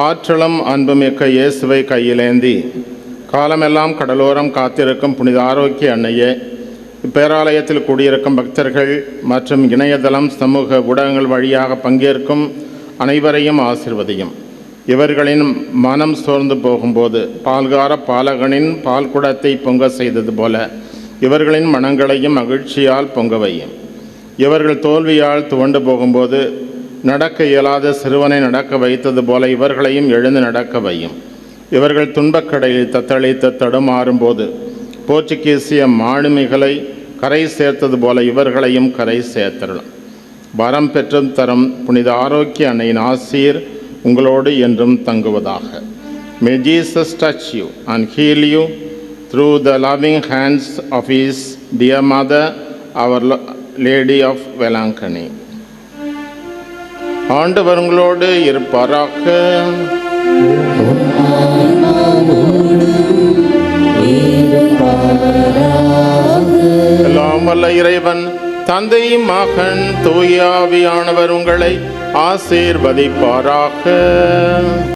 ஆற்றலும் அன்புமிக்க இயேசுவை கையிலேந்தி காலமெல்லாம் கடலோரம் காத்திருக்கும் புனித ஆரோக்கிய அன்னையே, இப்பேராலயத்தில் கூடியிருக்கும் பக்தர்கள் மற்றும் இணையதளம் சமூக ஊடகங்கள் வழியாக பங்கேற்கும் அனைவரையும் ஆசிர்வதியும். இவர்களின் மனம் சோர்ந்து போகும்போது பால்கார பாலகனின் பால் குடத்தை பொங்க செய்தது போல இவர்களின் மனங்களையும் மகிழ்ச்சியால் பொங்க வையும். இவர்கள் தோல்வியால் துவண்டு போகும்போது நடக்க இயலாத சிறுவனை நடக்க வைத்தது போல இவர்களையும் எழுந்து நடக்க வையும். இவர்கள் துன்பக்கடையில் தத்தளித்து தடுமாறும்போது போர்ச்சுகீசிய மாலுமிகளை கரை சேர்த்தது போல இவர்களையும் கரை சேர்த்தரலாம். வரம் பெற்றும் தரும் புனித ஆரோக்கிய அன்னையின் ஆசீர் உங்களோடு என்றும் தங்குவதாக. May Jesus touch you and heal you through the loving hands of his dear mother, our Lady of Velankani. ஆண்டவர் உங்களோடு இருப்பாராக. எல்லாம் வல்ல இறைவன் தந்தை, மகன், தூய ஆவியானவர் உங்களை ஆசீர்வதிப்பாராக.